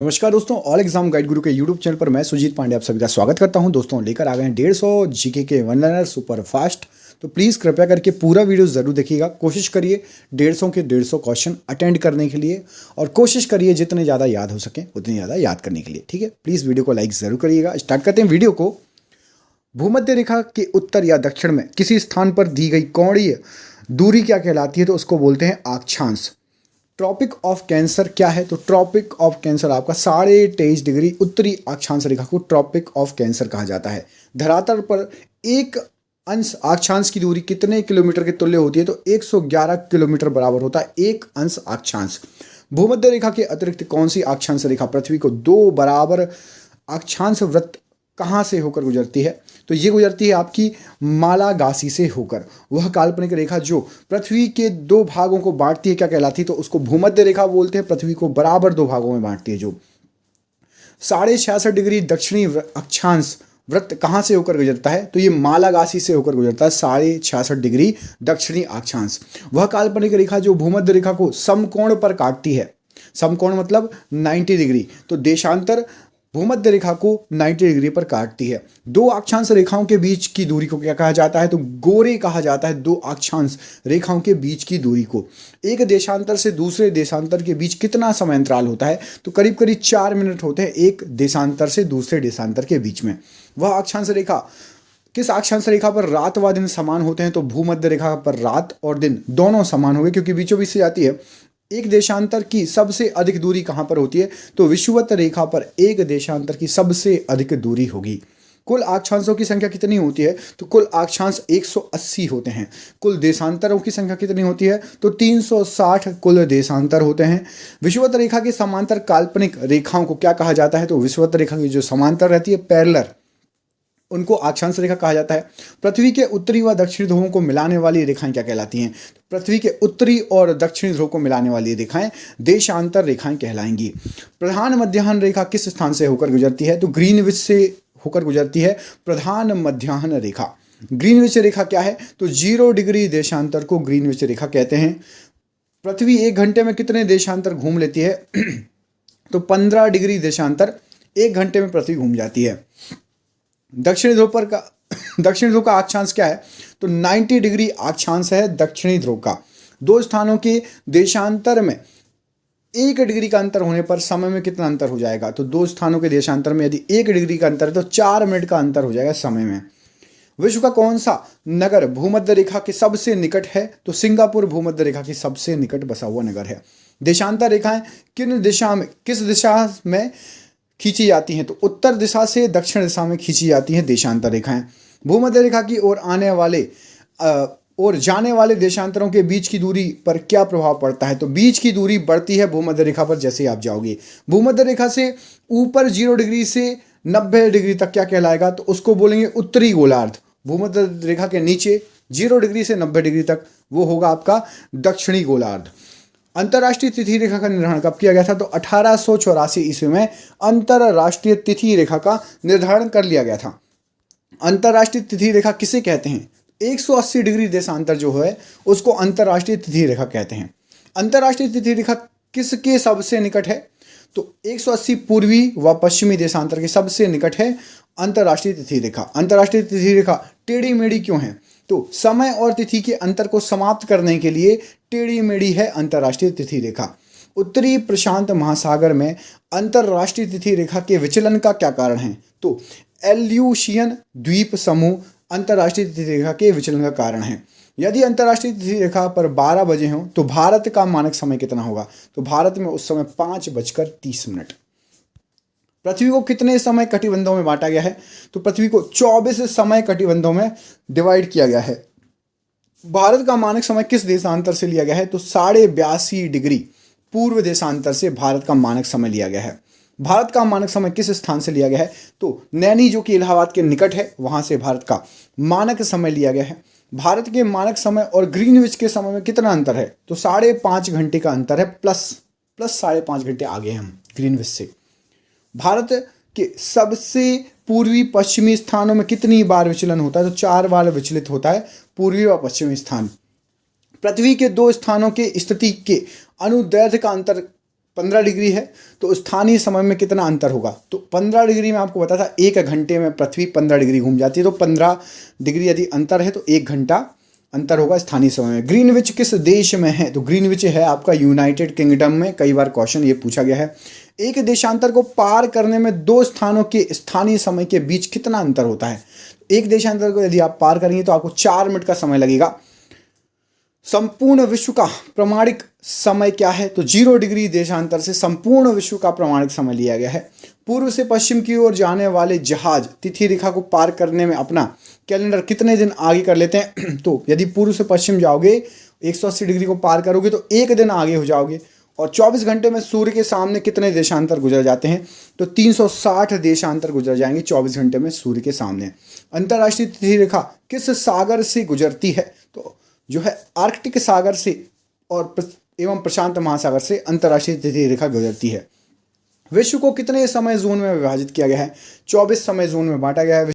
नमस्कार दोस्तों, all exam guide गुरु के यूट्यूब चैनल पर मैं सुजीत पांडे आप सभी का स्वागत करता हूं। दोस्तों लेकर आ गए हैं 150 जीके के वन लाइनर सुपर फास्ट। तो प्लीज़ कृपया करके पूरा वीडियो ज़रूर देखिएगा। कोशिश करिए 150 के 150 क्वेश्चन अटेंड करने के लिए और कोशिश करिए जितने ज़्यादा याद हो सके उतने ज़्यादा याद करने के लिए। ठीक है, प्लीज़ वीडियो को लाइक ज़रूर करिएगा। स्टार्ट करते हैं वीडियो को। भूमध्य रेखा के उत्तर या दक्षिण में किसी स्थान पर दी गई कोणीय दूरी क्या कहलाती है? तो उसको बोलते हैं अक्षांश। ट्रॉपिक ऑफ कैंसर क्या है? तो ट्रॉपिक ऑफ कैंसर आपका 23.5 डिग्री उत्तरी अक्षांश रेखा को ट्रॉपिक ऑफ कैंसर कहा जाता है। धरातल पर एक अंश अक्षांश की दूरी कितने किलोमीटर के तुल्य होती है? तो 111 किलोमीटर बराबर होता है एक अंश अक्षांश। भूमध्य रेखा के अतिरिक्त कौन सी अक्षांश रेखा पृथ्वी को दो बराबर अक्षांश वृत्त कहाँ से होकर गुजरती है? तो ये गुजरती है आपकी मालागासी से होकर। वह काल्पनिक रेखा जो पृथ्वी के दो भागों को बांटती है क्या कहलाती है? तो उसको भूमध्य रेखा बोलते हैं। पृथ्वी को बराबर दो भागों में बांटती है जो 66.5 डिग्री दक्षिणी अक्षांश वृत्त कहाँ से होकर गुजरता है? तो ये मालागासी से होकर गुजरता है 66.5 डिग्री दक्षिणी अक्षांश। वह काल्पनिक रेखा जो भूमध्य रेखा को समकोण पर काटती है, समकोण मतलब 90 डिग्री, तो देशांतर भूमध्य रेखा को 90 डिग्री पर काटती है। दो अक्षांश रेखाओं के बीच की दूरी को क्या कहा जाता है? तो गोरे कहा जाता है। दो अक्षांश रेखाओं के बीच की दूरी को। एक देशांतर से दूसरे देशांतर के बीच कितना समय अंतराल होता है? तो करीब करीब 4 मिनट होते हैं एक देशांतर से दूसरे देशांतर के बीच में। वह अक्षांश रेखा किस अक्षांश रेखा पर रात व दिन समान होते हैं? तो भूमध्य रेखा पर रात और दिन दोनों समान होंगे क्योंकि बीचों बीच से जाती है। एक देशांतर की सबसे अधिक दूरी कहाँ पर होती है? तो विषुवत रेखा पर एक देशांतर की सबसे अधिक दूरी होगी। कुल अक्षांशों की संख्या कितनी होती है? तो कुल अक्षांश 180 होते हैं। कुल देशांतरों की संख्या कितनी होती है? तो 360 कुल देशांतर होते हैं। विषुवत रेखा के समांतर काल्पनिक रेखाओं को क्या कहा जाता है? तो विषुवत रेखा की जो समांतर रहती है पैरेलल, उनको अक्षांश रेखा कहा जाता है। पृथ्वी के उत्तरी व दक्षिणी ध्रुवों को मिलाने वाली रेखाएं क्या कहलाती हैं? पृथ्वी के उत्तरी और दक्षिणी ध्रुव को मिलाने वाली रेखाएं देशांतर रेखाएं कहलाएंगी। प्रधान मध्याह्न रेखा किस स्थान से होकर गुजरती है? तो ग्रीनविच से होकर गुजरती है प्रधान मध्याह्न रेखा। ग्रीनविच रेखा क्या है? तो 0 डिग्री देशांतर को ग्रीनविच रेखा कहते हैं। पृथ्वी 1 घंटे में कितने देशांतर घूम लेती है? तो 15 डिग्री देशांतर 1 घंटे में पृथ्वी घूम जाती है। दक्षिणी ध्रुव का अक्षांश क्या है? तो 90 डिग्री अक्षांश है दक्षिणी ध्रुव का। दो स्थानों के देशांतर में 1 डिग्री का अंतर होने पर समय में कितना अंतर हो जाएगा? तो दो स्थानों के देशांतर में यदि 1 डिग्री का अंतर है तो 4 मिनट का अंतर हो जाएगा समय में। विश्व का कौन सा नगर भूमध्य रेखा के सबसे निकट है? तो सिंगापुर भूमध्य रेखा के सबसे निकट बसा हुआ नगर है। देशांतर रेखाएं किस दिशा में खींची जाती हैं? तो उत्तर दिशा से दक्षिण दिशा में खींची जाती हैं देशांतर रेखाएं। भूमध्य रेखा की ओर आने वाले और जाने वाले देशांतरों के बीच की दूरी पर क्या प्रभाव पड़ता है? तो बीच की दूरी बढ़ती है भूमध्य रेखा पर जैसे ही आप जाओगे। भूमध्य रेखा से ऊपर 0 डिग्री से 90 डिग्री तक क्या कहलाएगा? तो उसको बोलेंगे उत्तरी गोलार्ध। भूमध्य रेखा के नीचे 0 डिग्री से 90 डिग्री तक वो होगा आपका दक्षिणी गोलार्ध। अंतर्राष्ट्रीय तिथि रेखा का निर्धारण कब किया गया था? तो 1884 ईस्वी में अंतर्राष्ट्रीय तिथि रेखा का निर्धारण कर लिया गया था। अंतर्राष्ट्रीय तिथि रेखा किसे कहते हैं? 180 डिग्री देशांतर जो है उसको अंतर्राष्ट्रीय तिथि रेखा कहते हैं। अंतर्राष्ट्रीय तिथि रेखा किसके सबसे निकट है? तो 180 पूर्वी व पश्चिमी देशांतर के सबसे निकट है अंतर्राष्ट्रीय तिथि रेखा। अंतर्राष्ट्रीय तिथि रेखा टेढ़ी मेढ़ी क्यों है? तो समय और तिथि के अंतर को समाप्त करने के लिए टेढ़ी मेढ़ी है अंतर्राष्ट्रीय तिथि रेखा। उत्तरी प्रशांत महासागर में अंतर्राष्ट्रीय तिथि रेखा के विचलन का क्या कारण है? तो एल्यूशियन द्वीप समूह अंतर्राष्ट्रीय तिथि रेखा के विचलन का कारण है। यदि अंतर्राष्ट्रीय तिथि रेखा पर 12 बजे हों तो भारत का मानक समय कितना होगा? तो भारत में उस समय 5:30। पृथ्वी को कितने समय कटिबंधों में बांटा गया है? तो पृथ्वी को 24 समय कटिबंधों में डिवाइड किया गया है। भारत का मानक समय किस देशांतर से लिया गया है? तो 82.5 डिग्री पूर्व देशांतर से भारत का मानक समय लिया गया है। भारत का मानक समय किस स्थान से लिया गया है? तो नैनी जो कि इलाहाबाद के निकट है वहां से भारत का मानक समय लिया गया है। भारत के मानक समय और ग्रीनविच के समय में कितना अंतर है? तो 5.5 घंटे का अंतर है, प्लस 5.5 घंटे आगे हम ग्रीनविच से। भारत के सबसे पूर्वी पश्चिमी स्थानों में कितनी बार विचलन होता है? तो 4 बार विचलित होता है पूर्वी व पश्चिमी स्थान। पृथ्वी के दो स्थानों के स्थिति के अनुदैर्ध्य का अंतर 15 डिग्री है तो स्थानीय समय में कितना अंतर होगा? तो 15 डिग्री में आपको पता था 1 घंटे में पृथ्वी 15 डिग्री घूम जाती है, तो 15 डिग्री यदि अंतर है तो 1 घंटा अंतर होगा स्थानीय समय में। ग्रीनविच किस देश में है? तो ग्रीनविच है आपका यूनाइटेड किंगडम में। कई बार क्वेश्चन ये पूछा गया है। एक देशांतर को पार करने में दो स्थानों के स्थानीय समय के बीच कितना अंतर होता है? एक देशांतर को यदि आप पार करेंगे तो आपको 4 मिनट का समय लगेगा। संपूर्ण विश्व का प्रमाणिक समय क्या है? तो 0 डिग्री देशांतर से संपूर्ण विश्व का प्रमाणिक समय लिया गया है। पूर्व से पश्चिम की ओर जाने वाले जहाज तिथि रेखा को पार करने में अपना कैलेंडर कितने दिन आगे कर लेते हैं? तो यदि पूर्व से पश्चिम जाओगे 180 डिग्री को पार करोगे तो 1 दिन आगे हो जाओगे। और 24 घंटे में सूर्य के सामने कितने देशांतर गुजर जाते हैं? तो 360 देशांतर गुजर जाएंगे 24 घंटे में सूर्य के सामने। अंतर्राष्ट्रीय तिथि रेखा किस सागर से गुजरती है? तो जो है आर्कटिक सागर से और एवं प्रशांत महासागर से अंतर्राष्ट्रीय तिथि रेखा गुजरती है। विश्व को कितने समय जोन में विभाजित किया गया है? 24 समय जोन में बांटा गया है।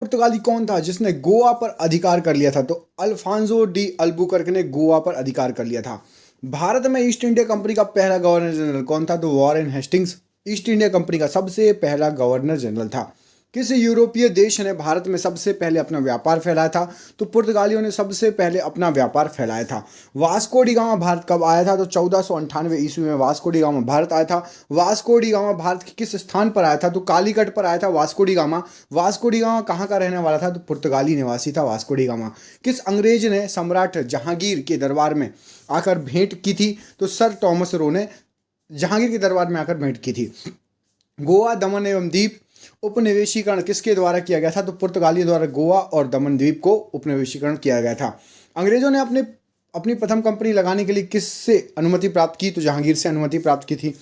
पुर्तगाली कौन था जिसने गोवा पर अधिकार कर लिया था? तो अल्फांसो डी अल्बुकर्क ने गोवा पर अधिकार कर लिया था। भारत में ईस्ट इंडिया कंपनी का पहला गवर्नर जनरल कौन था? तो Warren Hastings east India company का सबसे पहला गवर्नर जनरल था। किस यूरोपीय देश ने भारत में सबसे पहले अपना व्यापार फैलाया था? तो पुर्तगालियों ने सबसे पहले अपना व्यापार फैलाया था। वास्को डी गामा भारत कब आया था? तो 1498 ईस्वी में वास्को डी गामा भारत आया था। वास्को डी गामा भारत के किस स्थान पर आया था? तो कालीकट पर आया था Vasco D gamma. Vasco D gamma कहाँ का रहने वाला था? तो पुर्तगाली निवासी था वास्को डी गामा। किस अंग्रेज ने सम्राट जहांगीर के दरबार में आकर भेंट की थी? तो सर टॉमस रो ने जहांगीर के दरबार में आकर भेंट की थी। गोवा, दमन एवं दीप उपनिवेशीकरण किसके द्वारा किया गया था? तो पुर्तगाली द्वारा गोवा और दमन द्वीप को उपनिवेशीकरण किया गया था। अंग्रेजों ने अपनी प्रथम कंपनी लगाने के लिए किससे अनुमति प्राप्त की? तो जहांगीर से अनुमति प्राप्त की थी।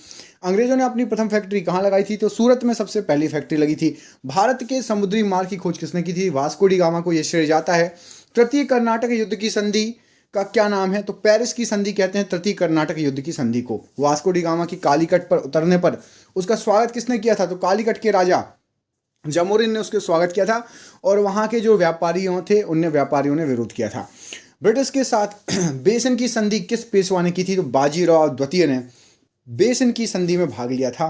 अंग्रेजों ने अपनी प्रथम फैक्ट्री कहाँ लगाई थी? तो सूरत में सबसे पहली फैक्ट्री लगी थी। भारत के समुद्री मार्ग की खोज किसने की थी? वास्को डी गामा को यह श्रेय जाता है। तृतीय कर्नाटक युद्ध की संधि का क्या नाम है? तो पेरिस की संधि कहते हैं तृतीय कर्नाटक युद्ध की संधि को। वास्को डी गामा की कालीकट पर उतरने पर उसका स्वागत किसने किया था? तो कालीकट के राजा जमोरिन ने उसके स्वागत किया था और वहाँ के जो व्यापारियों थे उन व्यापारियों ने विरोध किया था। ब्रिटिश के साथ बेसन की संधि किस पेशवा ने की थी? तो बाजीराव द्वितीय ने बेसन की संधि में भाग लिया था।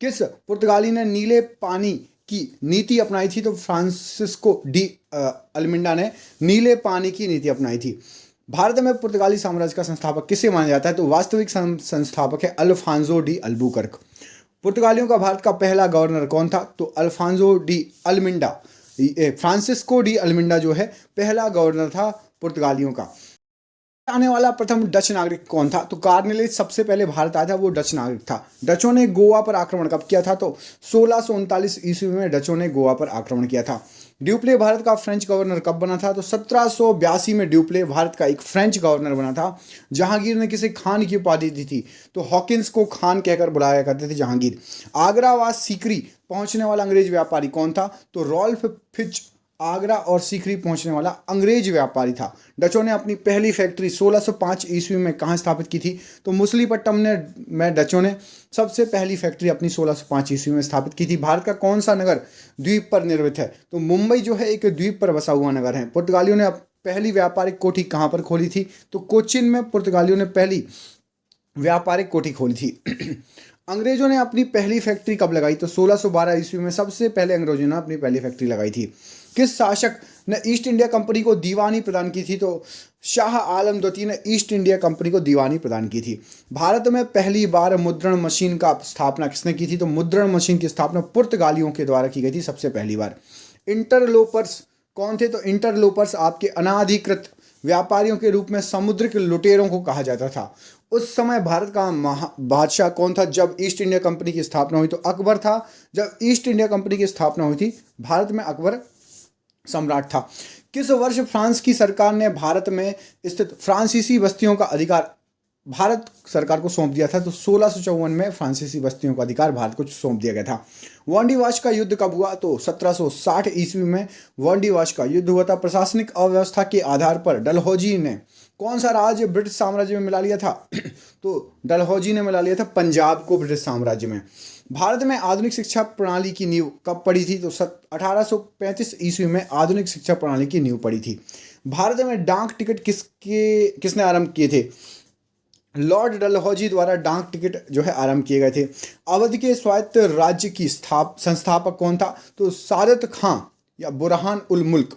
किस पुर्तगाली ने नीले पानी की नीति अपनाई थी? तो फ्रांसिस्को डी अल्मिंडा ने नीले पानी की नीति अपनाई थी। भारत में पुर्तगाली साम्राज्य का संस्थापक किसे माना जाता है? तो वास्तविक संस्थापक है अल्फांसो डी अल्बुकर्क। पुर्तगालियों का भारत का पहला गवर्नर कौन था? तो अल्फांसो डी अल्मिंडा। फ्रांसिस्को डी अल्मिंडा जो है पहला गवर्नर था पुर्तगालियों का। आने वाला प्रथम डच नागरिक कौन था? तो कार्नेलिस सबसे पहले भारत आया था, वो डच नागरिक था। डचों ने गोवा पर आक्रमण कब किया था? तो 1639 ईस्वी में डचों ने गोवा पर आक्रमण किया था। ड्यूप्ले भारत का फ्रेंच गवर्नर कब बना था? तो 1782 में ड्यूप्ले भारत का एक फ्रेंच गवर्नर बना था। जहांगीर ने किसे खान की उपाधि दी थी? तो हॉकिंस को खान कहकर बुलाया करते थे जहांगीर। आगरा व सीकरी पहुंचने वाला अंग्रेज व्यापारी कौन था? तो रॉल्फ फिच आगरा और सीकरी पहुंचने वाला अंग्रेज व्यापारी था। डचों ने अपनी पहली फैक्ट्री 1605 ईस्वी में कहाँ स्थापित की थी? तो मछलीपट्टनम में डचों ने सबसे पहली फैक्ट्री अपनी 1605 ईस्वी में स्थापित की थी। भारत का कौन सा नगर द्वीप पर निर्मित है? तो मुंबई जो है एक द्वीप पर बसा हुआ नगर है। पुर्तगालियों ने पहली व्यापारिक कोठी कहाँ पर खोली थी? तो कोचिन में पुर्तगालियों ने पहली व्यापारिक कोठी खोली थी। अंग्रेजों ने अपनी पहली फैक्ट्री कब लगाई? तो 1612 ईस्वी में सबसे पहले अंग्रेजों ने अपनी पहली फैक्ट्री लगाई थी। किस शासक ने ईस्ट इंडिया कंपनी को दीवानी प्रदान की थी? तो शाह आलम द्वितीय ने ईस्ट इंडिया कंपनी को दीवानी प्रदान की थी। भारत में पहली बार मुद्रण मशीन का स्थापना किसने की थी? तो मुद्रण मशीन की स्थापना पुर्तगालियों के द्वारा की गई थी सबसे पहली बार। इंटरलोपर्स कौन थे? तो इंटरलोपर्स आपके अनाधिकृत व्यापारियों के रूप में समुद्रिक लुटेरों को कहा जाता था। उस समय भारत का बादशाह कौन था जब ईस्ट इंडिया कंपनी की स्थापना हुई? तो अकबर था। जब ईस्ट इंडिया कंपनी की स्थापना हुई थी भारत में अकबर सम्राट था। किस वर्ष फ्रांस की सरकार ने भारत में स्थित फ्रांसीसी बस्तियों का अधिकार भारत सरकार को सौंप दिया था? तो 1654 में फ्रांसीसी बस्तियों का अधिकार भारत को सौंप दिया गया था। वांडीवाश का युद्ध कब हुआ? तो 1760 ईस्वी में वांडीवाश का युद्ध हुआ था। प्रशासनिक अव्यवस्था के आधार पर डलहौजी ने कौन सा राज्य ब्रिटिश साम्राज्य में मिला लिया था? तो डलहौजी ने मिला लिया था पंजाब को ब्रिटिश साम्राज्य में। भारत में आधुनिक शिक्षा प्रणाली की नींव कब पड़ी थी? तो 1835 ईस्वी में आधुनिक शिक्षा प्रणाली की नींव पड़ी थी। भारत में डाक टिकट किसने आरंभ किए थे? लॉर्ड डलहौजी द्वारा डाक टिकट जो है आरंभ किए गए थे। अवध के स्वायत्त राज्य की संस्थापक कौन था? तो सादत खां या बुरहान उल मुल्क,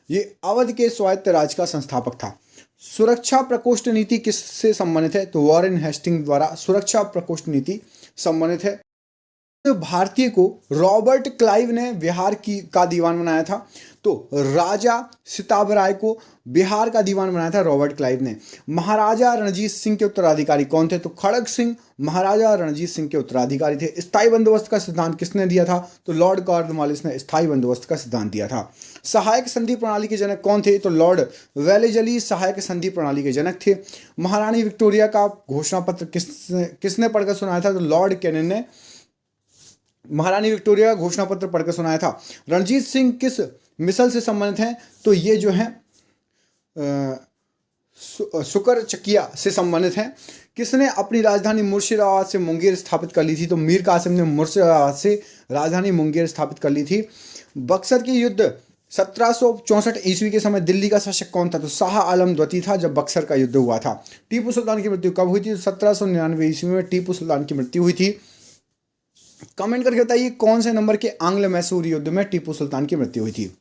ये अवध के स्वायत्त राज्य का संस्थापक था। सुरक्षा प्रकोष्ठ नीति किससे संबंधित है? तो वॉरेन हेस्टिंग द्वारा सुरक्षा प्रकोष्ठ नीति संबंधित है। तो भारतीय को रॉबर्ट क्लाइव ने बिहार की का दीवान बनाया था? तो राजा सिताबराय को बिहार का दीवान बनाया था रॉबर्ट क्लाइव ने। महाराजा रणजीत सिंह के उत्तराधिकारी कौन थे? तो खड़ग सिंह महाराजा रणजीत सिंह के उत्तराधिकारी थे। स्थायी बंदोबस्त का सिद्धांत किसने दिया था? तो लॉर्ड कॉर्नवालिस ने स्थायी बंदोबस्त का सिद्धांत दिया था। सहायक संधि प्रणाली के जनक कौन थे? तो लॉर्ड वेलेजली सहायक संधि प्रणाली के जनक थे। महारानी विक्टोरिया का घोषणा पत्र किसने पढ़कर सुनाया था? तो लॉर्ड कैनिंग ने महारानी विक्टोरिया का घोषणा पत्र पढ़कर सुनाया था। रणजीत सिंह किस मिसल से संबंधित हैं? तो ये जो है सुकर चकिया से संबंधित हैं। किसने अपनी राजधानी मुर्शिदाबाद से मुंगेर स्थापित कर ली थी? तो मीर कासिम ने मुर्शिदाबाद से राजधानी मुंगेर स्थापित कर ली थी। बक्सर की युद्ध 1764 ईस्वी के समय दिल्ली का शासक कौन था? तो शाह आलम द्वितीय था जब बक्सर का युद्ध हुआ था। टीपू सुल्तान की मृत्यु कब हुई थी? तो 1799 ईस्वी में टीपू सुल्तान की मृत्यु हुई थी। कमेंट करके बताइए कौन से नंबर के आंग्ल मैसूर युद्ध में टीपू सुल्तान की मृत्यु हुई थी।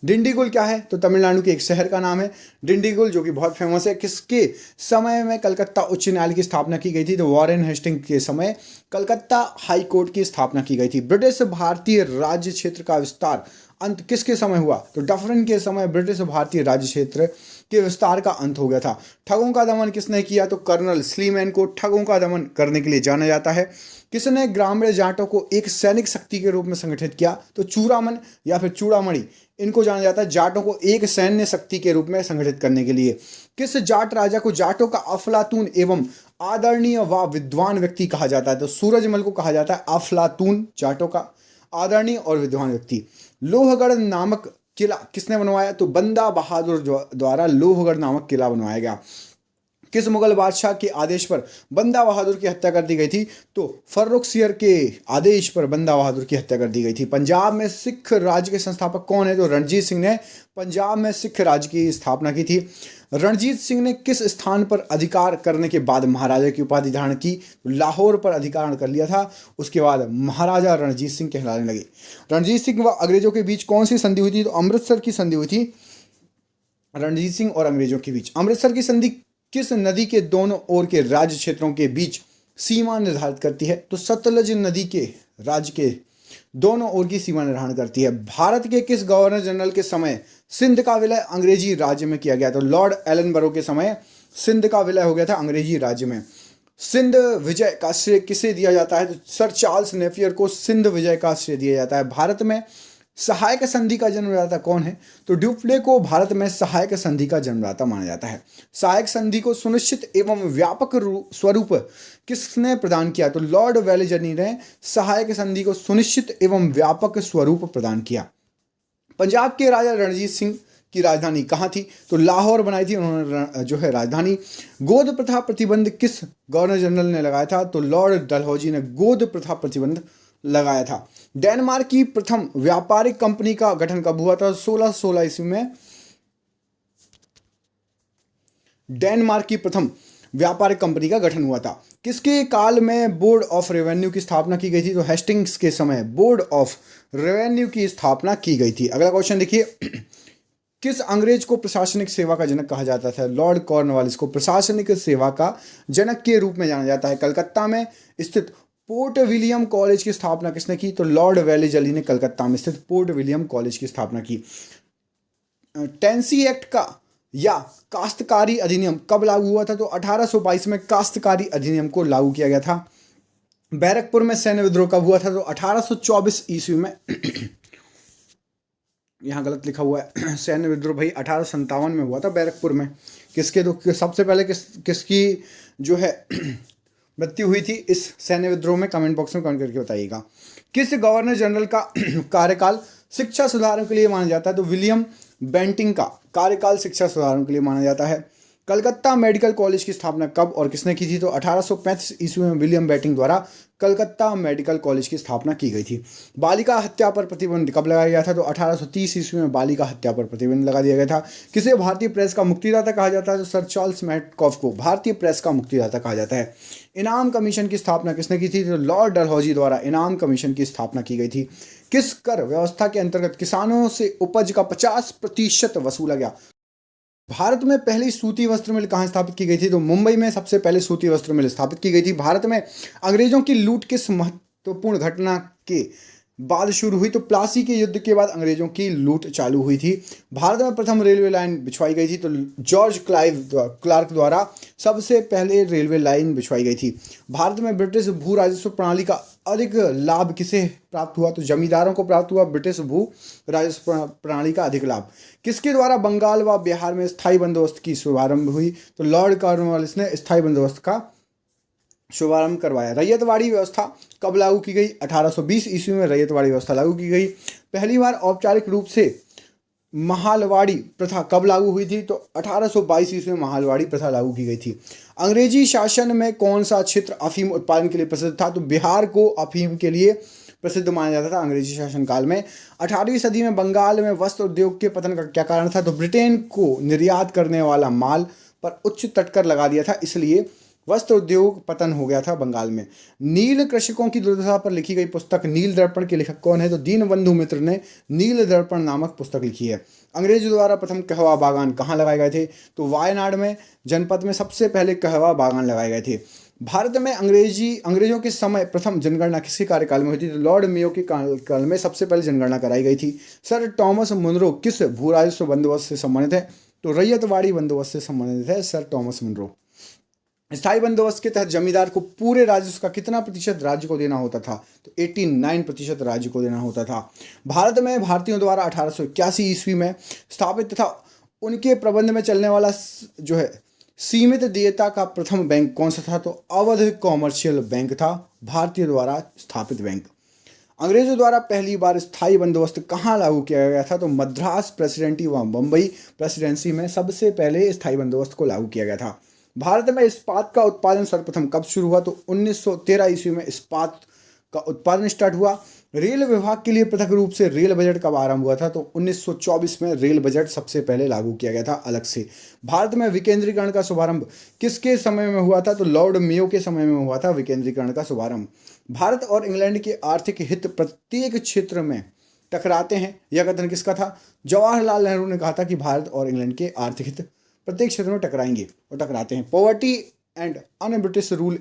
डिंडीगुल क्या है? तो तमिलनाडु के एक शहर का नाम है डिंडीगुल, जो कि बहुत फेमस है। किसके समय में कलकत्ता उच्च न्यायालय की स्थापना की गई थी? तो वॉरेन हेस्टिंग के समय कलकत्ता हाई कोर्ट की स्थापना की गई थी। ब्रिटिश भारतीय राज्य क्षेत्र का विस्तार अंत किसके समय हुआ? तो डफरिन के समय ब्रिटिश भारतीय राज्य क्षेत्र के विस्तार का अंत हो गया था। ठगों का दमन किसने किया? तो कर्नल स्लीमैन को ठगों का दमन करने के लिए जाना जाता है। किसने ग्रामीण जाटों को एक सैनिक शक्ति के रूप में संगठित किया? तो चूड़ामन या फिर चूड़ामणि, इनको जाना जाता है जाटों को एक सैन्य शक्ति के रूप में संगठित करने के लिए। किस जाट राजा को जाटों का अफलातून एवं आदरणीय व विद्वान व्यक्ति कहा जाता है? तो सूरजमल को कहा जाता है अफलातून, जाटों का आदरणीय और विद्वान व्यक्ति। लोहगढ़ नामक किला किसने बनवाया? तो बंदा बहादुर द्वारा लोहगढ़ नामक किला बनवाया गया। किस मुगल बादशाह के आदेश पर बंदा बहादुर की हत्या कर दी गई थी? तो फर्रुखसियर के आदेश पर बंदा बहादुर की हत्या कर दी गई थी। पंजाब में सिख राज्य के संस्थापक कौन है? तो रणजीत सिंह ने पंजाब में सिख राज्य की स्थापना की थी। रणजीत सिंह ने किस स्थान पर अधिकार करने के बाद महाराजा की उपाधि धारण की? तो लाहौर पर अधिकार कर लिया था, उसके बाद महाराजा रणजीत सिंह कहलाने लगे। रणजीत सिंह व अंग्रेजों के बीच कौन सी संधि हुई थी? तो अमृतसर की संधि हुई थी रणजीत सिंह और अंग्रेजों के बीच। अमृतसर की संधि किस नदी के दोनों ओर के राज्य क्षेत्रों के बीच सीमा निर्धारित करती है? तो सतलज नदी के राज्य के दोनों ओर की सीमा निर्धारण करती है। भारत के किस गवर्नर जनरल के समय सिंध का विलय अंग्रेजी राज्य में किया गया? तो लॉर्ड एलनबरो के समय सिंध का विलय हो गया था अंग्रेजी राज्य में। सिंध विजय का श्रेय किसे दिया जाता है? तो सर चार्ल्स नेपियर को सिंध विजय का श्रेय दिया जाता है। भारत में सहायक संधि का जन्मदाता कौन है? तो ड्यूप्ले को भारत में सहायक संधि का जन्मदाता माना जाता है। सहायक संधि को सुनिश्चित एवं व्यापक स्वरूप किसने प्रदान किया? तो लॉर्ड वेलेजली ने सहायक संधि को सुनिश्चित एवं व्यापक स्वरूप प्रदान किया। पंजाब के राजा रणजीत सिंह की राजधानी कहाँ थी? तो लाहौर बनाई थी उन्होंने जो है राजधानी। गोद प्रथा प्रतिबंध किस गवर्नर जनरल ने लगाया था? तो लॉर्ड डलहौजी ने गोद प्रथा प्रतिबंध लगाया था। डेनमार्क की प्रथम व्यापारिक कंपनी का गठन कब हुआ था? 1616 ईस्वी में डेनमार्क की प्रथम व्यापारिक कंपनी का गठन हुआ था। किसके काल में बोर्ड ऑफ रेवेन्यू की स्थापना की गई थी? तो हेस्टिंग्स के समय बोर्ड ऑफ रेवेन्यू की स्थापना की गई थी। अगला क्वेश्चन देखिए, किस अंग्रेज को प्रशासनिक सेवा का जनक कहा जाता था? लॉर्ड कॉर्नवालिस को प्रशासनिक सेवा का जनक के रूप में जाना जाता है। कलकत्ता में स्थित पोर्ट विलियम कॉलेज की स्थापना किसने की? तो लॉर्ड वेलेजली ने कलकत्ता में स्थित पोर्ट विलियम कॉलेज की स्थापना की। टेंसी एक्ट का या काश्तकारी अधिनियम कब लागू हुआ था? तो 1822 में काश्तकारी अधिनियम को लागू किया गया था। बैरकपुर में सैन्य विद्रोह कब हुआ था? तो 1824 ईस्वी में यहाँ गलत लिखा हुआ है, सैन्य विद्रोह भाई 1857 में हुआ था बैरकपुर में। किसके तो सबसे पहले किसकी जो है मृत्यु हुई थी इस सैन्य विद्रोह में? कमेंट बॉक्स में कमेंट करके बताइएगा। किस गवर्नर जनरल का कार्यकाल शिक्षा सुधारों के लिए माना जाता है? तो विलियम बेंटिंग का कार्यकाल शिक्षा सुधारों के लिए माना जाता है। कलकत्ता मेडिकल कॉलेज की स्थापना कब और किसने की थी? तो 1835 ईस्वी में विलियम बेंटिंग द्वारा कलकत्ता मेडिकल कॉलेज की स्थापना की गई थी। बालिका हत्या पर प्रतिबंध कब लगाया गया था? तो 1830 ईस्वी में बालिका हत्या पर प्रतिबंध लगा दिया गया था। किसे भारतीय प्रेस का मुक्तिदाता कहा जाता है? तो सर चार्ल्स मैटकॉफ को भारतीय प्रेस का मुक्तिदाता कहा जाता है। इनाम कमीशन की स्थापना किसने की थी? तो लॉर्ड डलहौजी द्वारा इनाम कमीशन की स्थापना की गई थी। किस कर व्यवस्था के अंतर्गत किसानों से उपज का 50% वसूला गया? भारत में पहली सूती वस्त्र मिल कहाँ स्थापित की गई थी? तो मुंबई में सबसे पहले सूती वस्त्र मिल स्थापित की गई थी। भारत में अंग्रेजों की लूट किस महत्वपूर्ण घटना के बाद शुरू हुई? तो प्लासी के युद्ध के बाद अंग्रेजों की लूट चालू हुई थी। भारत में प्रथम रेलवे लाइन बिछवाई गई थी? तो जॉर्ज क्लार्क द्वारा सबसे पहले रेलवे लाइन बिछवाई गई थी। भारत में ब्रिटिश भू राजस्व प्रणाली का अधिक लाभ किसे प्राप्त हुआ? तो जमींदारों को प्राप्त हुआ ब्रिटिश भू राजस्व प्रणाली का अधिक लाभ। किसके द्वारा बंगाल व बिहार में स्थायी बंदोबस्त की शुभारंभ हुई? तो लॉर्ड कॉर्नवालिस ने स्थायी बंदोबस्त का शुभारंभ करवाया। रैयतवाड़ी व्यवस्था कब लागू की गई? 1820 ईस्वी में रैयतवाड़ी व्यवस्था लागू की गई। पहली बार औपचारिक रूप से महालवाड़ी प्रथा कब लागू हुई थी? तो 1822 ईस्वी में महालवाड़ी प्रथा लागू की गई थी। अंग्रेजी शासन में कौन सा क्षेत्र अफीम उत्पादन के लिए प्रसिद्ध था? तो बिहार को अफीम के लिए प्रसिद्ध माना जाता था अंग्रेजी शासन काल में। 18वीं सदी में बंगाल में वस्त्र उद्योग के पतन का क्या कारण था? तो ब्रिटेन को निर्यात करने वाला माल पर उच्च तटकर लगा दिया था, इसलिए वस्त्र उद्योग पतन हो गया था बंगाल में। नील कृषकों की दुर्दशा पर लिखी गई पुस्तक नील दर्पण के लेखक कौन है? तो दीनबंधु मित्र ने नील दर्पण नामक पुस्तक लिखी है। अंग्रेजों द्वारा प्रथम कहवा बागान कहाँ लगाए गए थे? तो वायनाड में जनपद में सबसे पहले कहवा बागान लगाए गए थे। भारत में अंग्रेजों के समय प्रथम जनगणना किसके कार्यकाल में हुई थी? तो लॉर्ड मेयो के काल में सबसे पहले जनगणना कराई गई थी। सर टॉमस मुनरो किस भू राजस्व बंदोबस्त से संबंधित है? तो रैयतवाड़ी बंदोबस्त से संबंधित है सर टॉमस मुनरो। स्थायी बंदोबस्त के तहत जमींदार को पूरे राजस्व का कितना प्रतिशत राज्य को देना होता था? तो 89% राज्य को देना होता था। भारत में भारतीयों द्वारा 1881 ईस्वी में स्थापित तथा उनके प्रबंध में चलने वाला जो है सीमित देयता का प्रथम बैंक कौन सा था? तो अवध कॉमर्शियल बैंक था, भारतीय द्वारा स्थापित बैंक। अंग्रेजों द्वारा पहली बार स्थायी बंदोबस्त कहाँ लागू किया गया था? तो मद्रास प्रेसिडेंसी व मुंबई प्रेसिडेंसी में सबसे पहले स्थायी बंदोबस्त को लागू किया गया था। भारत में इस्पात का उत्पादन सर्वप्रथम कब शुरू हुआ? तो 1913 ईस्वी में इस्पात का उत्पादन स्टार्ट हुआ। रेल विभाग के लिए पृथक रूप से रेल बजट कब आरंभ हुआ था? तो 1924 में रेल बजट सबसे पहले लागू किया गया था अलग से। भारत में विकेंद्रीकरण का शुभारंभ किसके समय में हुआ था? तो लॉर्ड मेयो के समय में हुआ था विकेंद्रीकरण का शुभारंभ। भारत और इंग्लैंड के आर्थिक हित प्रत्येक क्षेत्र में टकराते हैं, यह कथन किसका था? जवाहरलाल नेहरू ने कहा था कि भारत और इंग्लैंड के आर्थिक हित प्रत्येक क्षेत्र में टकराएंगे और टकराते हैं। Poverty and un British rule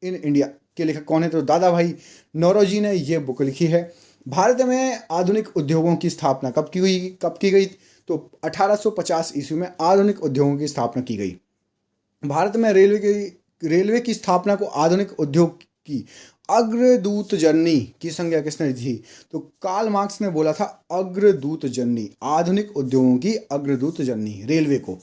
in India के लेखक कौन है? तो दादा भाई नौरोजी ने यह बुक लिखी है। भारत में आधुनिक उद्योगों की स्थापना कब की गई? तो 1850 ईस्वी में आधुनिक उद्योगों की स्थापना की गई। भारत में रेलवे की स्थापना को आधुनिक उद्योग की अग्रदूत जननी की संज्ञा किसने दी थी? तो कार्ल मार्क्स ने बोला था अग्रदूत जननी, आधुनिक उद्योगों की अग्रदूत जननी रेलवे को।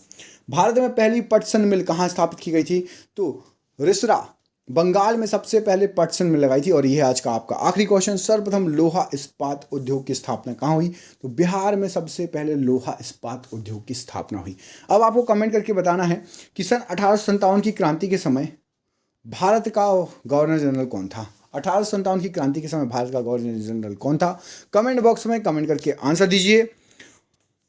भारत में पहली पटसन मिल कहाँ स्थापित की गई थी? तो रिसरा बंगाल में सबसे पहले पटसन मिल लगाई थी। और यह आज का आपका आखिरी क्वेश्चन, सर्वप्रथम लोहा इस्पात उद्योग की स्थापना कहाँ हुई? तो बिहार में सबसे पहले लोहा इस्पात उद्योग की स्थापना हुई। अब आपको कमेंट करके बताना है कि सन 1857 की क्रांति के समय भारत का गवर्नर जनरल कौन था? 1857 की क्रांति के समय भारत का गवर्नर जनरल कौन था? कमेंट बॉक्स में कमेंट करके आंसर दीजिए।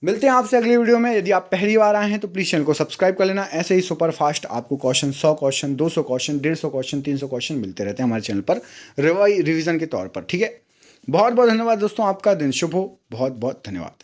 मिलते हैं आपसे अगली वीडियो में। यदि आप पहली बार आए हैं तो प्लीज़ चैनल को सब्सक्राइब कर लेना। ऐसे ही सुपर फास्ट आपको question 100 question 200 question 150 question 300 question मिलते रहते हैं हमारे चैनल पर रिवीजन के तौर पर। ठीक है, बहुत बहुत धन्यवाद दोस्तों, आपका दिन शुभ हो। बहुत बहुत धन्यवाद।